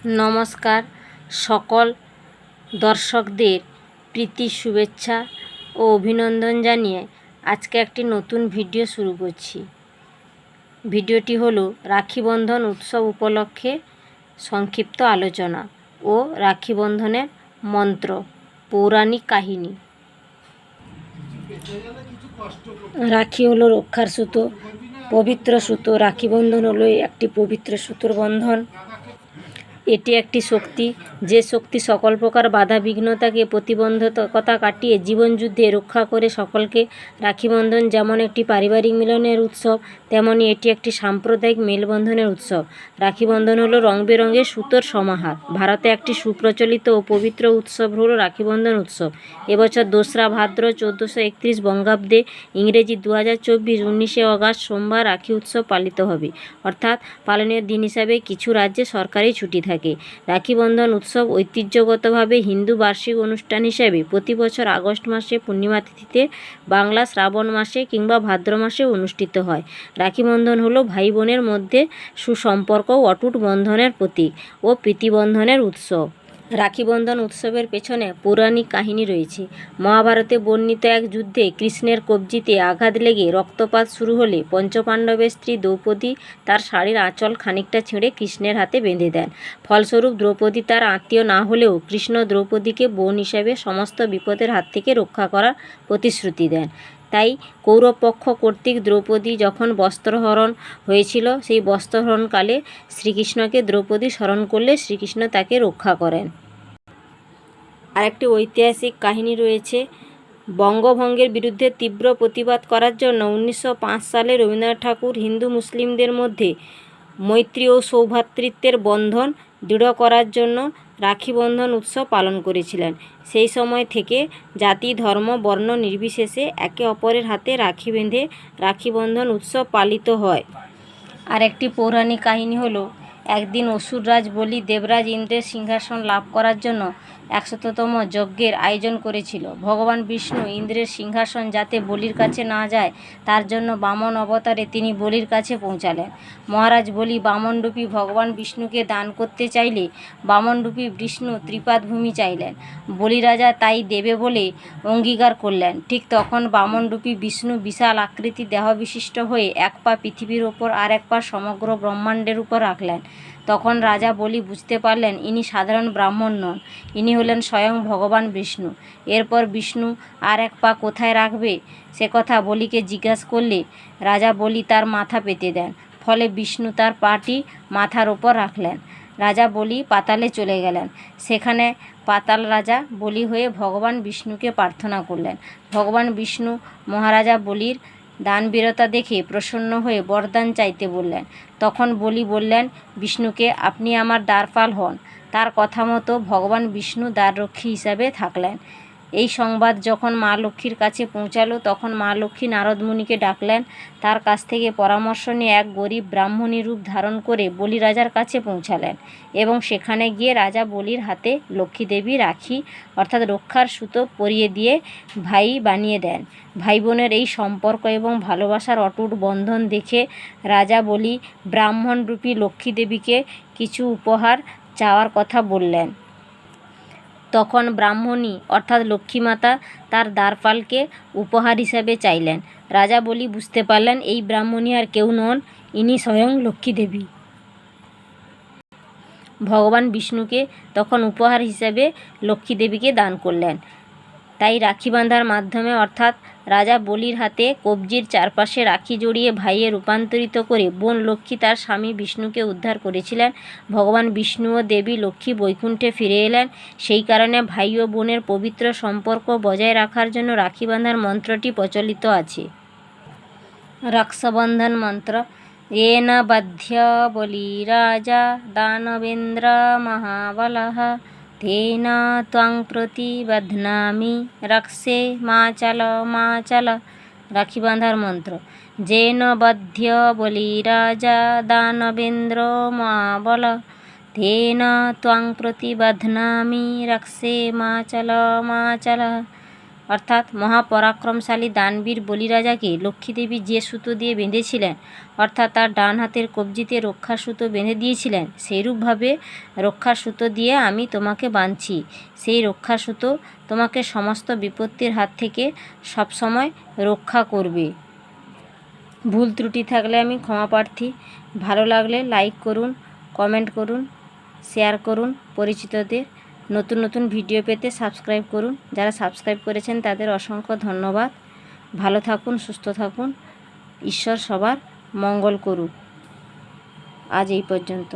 নমস্কার সকল দর্শকদের প্রীতি শুভেচ্ছা ও অভিনন্দন জানিয়ে আজকে একটি নতুন ভিডিও শুরু করছি। ভিডিওটি হলো রাখি বন্ধন উৎসব উপলক্ষে সংক্ষিপ্ত আলোচনা ও রাখি বন্ধনের মন্ত্র পৌরাণিক কাহিনী। রাখি হলো রক্ষার সুতো, পবিত্র সুতো। রাখি বন্ধন হলো একটি পবিত্র সুতোর বন্ধন। এটি একটি শক্তি, যে শক্তি সকল প্রকার বাধা বিঘ্নতাকে প্রতিবন্ধকতা কাটিয়ে জীবনযুদ্ধে রক্ষা করে সকলকে। রাখি বন্ধন যেমন একটি পারিবারিক মিলনের উৎসব, তেমনি এটি একটি সাম্প্রদায়িক মেলবন্ধনের উৎসব। রাখি বন্ধন হলো রং বেরঙের সুতোর সমাহার। ভারতে একটি সুপ্রচলিত ও পবিত্র উৎসব হলো রাখি বন্ধন উৎসব। এবছর 2রা ভাদ্র 1431 বঙ্গাব্দে, ইংরেজি 2024 19শে অগাস্ট সোমবার রাখি উৎসব পালিত হবে। অর্থাৎ পালনের দিন হিসাবে কিছু রাজ্যে সরকারি ছুটি থাকে। রাখি বন্ধন উৎসব ঐতিহ্যগতভাবে হিন্দু বার্ষিক অনুষ্ঠান হিসাবে প্রতি বছর আগস্ট মাসে পূর্ণিমা তিথিতে, বাংলা শ্রাবণ মাসে কিংবা ভাদ্র মাসে অনুষ্ঠিত হয়। রাখি বন্ধন হলো ভাই বোনের মধ্যে সুসম্পর্ক ও অটুট বন্ধনের প্রতীক ও প্রীতিবন্ধনের উৎসব। রাখি বন্ধন উৎসবের পেছনে পৌরাণিক কাহিনী রয়েছে। মহাভারতে বর্ণিত এক যুদ্ধে কৃষ্ণের কবজিতে আঘাত লেগে রক্তপাত শুরু হলে পঞ্চপাণ্ডবের স্ত্রী দ্রৌপদী তার শাড়ির আঁচল খানিকটা ছেড়ে কৃষ্ণের হাতে বেঁধে দেন। ফলস্বরূপ দ্রৌপদী তার আত্মীয় না হলেও কৃষ্ণ দ্রৌপদীকে বোন হিসাবে সমস্ত বিপদের হাত থেকে রক্ষা করার প্রতিশ্রুতি দেন। তাই কৌরব পক্ষ কর্তৃক দ্রৌপদী যখন বস্ত্রহরণ হয়েছিল, সেই বস্ত্রহরণকালে শ্রীকৃষ্ণকে দ্রৌপদী স্মরণ করলে শ্রীকৃষ্ণ তাকে রক্ষা করেন। আরেকটি ঐতিহাসিক কাহিনী রয়েছে। বঙ্গভঙ্গের বিরুদ্ধে তীব্র প্রতিবাদ করার জন্য 1905 সালে রবীন্দ্রনাথ ঠাকুর হিন্দু মুসলিমদের মধ্যে মৈত্রী ও সৌভ্রাতৃত্বের বন্ধন দৃঢ় করার জন্য রাখি বন্ধন উৎসব পালন করেছিলেন। সেই সময় থেকে জাতি ধর্ম বর্ণ নির্বিশেষে একে অপরের হাতে রাখি বেঁধে রাখি বন্ধন উৎসব পালিত হয়। আর একটি পৌরাণিক কাহিনী হলো, একদিন অসুররাজ বলি দেবরাজ ইন্দ্রের সিংহাসন লাভ করার জন্য 100তম যজ্ঞের আয়োজন করেছিল। ভগবান বিষ্ণু ইন্দ্রের সিংহাসন যাতে বলির কাছে না যায়, তার জন্য বামন অবতারে তিনি বলির কাছে পৌঁছালেন। মহারাজ বলি বামনরূপী ভগবান বিষ্ণুকে দান করতে চাইলে বামনরূপী বিষ্ণু ত্রিপাদ ভূমি চাইলেন। বলি রাজা তাই দেবে বলে অঙ্গীকার করলেন। ঠিক তখন বামনরূপী বিষ্ণু বিশাল আকৃতি দেহবিশিষ্ট হয়ে এক পা পৃথিবীর ওপর আর এক পা সমগ্র ব্রহ্মাণ্ডের উপর রাখলেন। তখন রাজা বলি বুঝতে পারলেন ইনি সাধারণ ব্রাহ্মণ নন, ইনি হলেন স্বয়ং ভগবান বিষ্ণু। এরপর বিষ্ণু আর এক পা কোথায় রাখবে সে কথা বলিকে জিজ্ঞাসা করলে রাজা বলি তার মাথা পেতে দেন। ফলে বিষ্ণু তার পাটি মাথার ওপর রাখলেন। রাজা বলি পাতালে চলে গেলেন। সেখানে পাতাল রাজা বলি হয়ে ভগবান বিষ্ণুকে প্রার্থনা করলেন। ভগবান বিষ্ণু মহারাজা বলির দানবীরতা দেখে প্রসন্ন হয়ে বরদান চাইতে বললেন। তখন বলি বললেন বিষ্ণুকে, আপনি আমার দ্বারপাল হন। তার কথা মতো ভগবান বিষ্ণু দ্বাররক্ষী হিসাবে থাকলেন। এই সংবাদ যখন মা লক্ষ্মীর কাছে পৌঁছালো, তখন মা লক্ষ্মী নারদ মুনিকে ডাকলেন। তার কাছ থেকে পরামর্শ নিয়ে এক গরিব ব্রাহ্মণী রূপ ধারণ করে বলি রাজার কাছে পৌঁছালেন এবং সেখানে গিয়ে রাজা বলির হাতে লক্ষ্মী দেবী রাখি অর্থাৎ রক্ষার সুতো পরিয়ে দিয়ে ভাই বানিয়ে দেন। ভাই বোনের এই সম্পর্ক এবং ভালোবাসার অটুট বন্ধন দেখে রাজা বলি ব্রাহ্মণরূপী লক্ষ্মী দেবীকে কিছু উপহার চাওয়ার কথা বললেন। তখন ব্রাহ্মণী অর্থাৎ লক্ষ্মীমাতা তার দ্বারপালকে উপহার হিসাবে চাইলেন। রাজা বলি বুঝতে পারলেন এই ব্রাহ্মণী আর কেউ নন, ইনি স্বয়ং লক্ষ্মী দেবী। ভগবান বিষ্ণুকে তখন উপহার হিসাবে লক্ষ্মী দেবীকে দান করলেন। তাই রাখি বাঁধার মাধ্যমে অর্থাৎ রাজা বলির হাতে কবজির চারপাশে রাখি জড়িয়ে ভাইয়ে রূপান্তরিত করে বোন লক্ষ্মী তার স্বামী বিষ্ণুকে উদ্ধার করেছিলেন। ভগবান বিষ্ণু ও দেবী লক্ষ্মী বৈকুণ্ঠে ফিরে এলেন। সেই কারণে ভাই ও বোনের পবিত্র সম্পর্ক বজায় রাখার জন্য রাখি বাঁধার মন্ত্রটি প্রচলিত আছে। রক্ষাবন্ধন মন্ত্র। येन बध्य बलिराजा दानवेन्द्र महाबलः तेन त्वां प्रति बध्नामि रक्षे माचल माचल। রাখি বাঁধার মন্ত্র। যেন বধ্য বলিরাজা দানবেন্দ্র মহাবল তেন ত্বাং প্রতি বধ্নামি রক্ষে মাচল মাচল। অর্থাৎ মহাপরাক্রমশালী দানবীর বলিরাজাকে লক্ষ্মীদেবী যে সুতো দিয়ে বেঁধেছিলেন, অর্থাৎ তার ডান হাতের কবজিতে রক্ষার সুতো বেঁধে দিয়েছিলেন, সেইরূপভাবে রক্ষার সুতো দিয়ে আমি তোমাকে বাঁধছি। সেই রক্ষার সুতো তোমাকে সমস্ত বিপত্তির হাত থেকে সবসময় রক্ষা করবে। ভুল ত্রুটি থাকলে আমি ক্ষমা প্রার্থী। ভালো লাগলে লাইক করুন, কমেন্ট করুন, শেয়ার করুন পরিচিতদের। নতুন নতুন ভিডিও পেতে সাবস্ক্রাইব করুন। যারা সাবস্ক্রাইব করেছেন তাদের অসংখ্য ধন্যবাদ। ভালো থাকুন, সুস্থ থাকুন। ঈশ্বর সবার মঙ্গল করুক। আজ এই পর্যন্ত।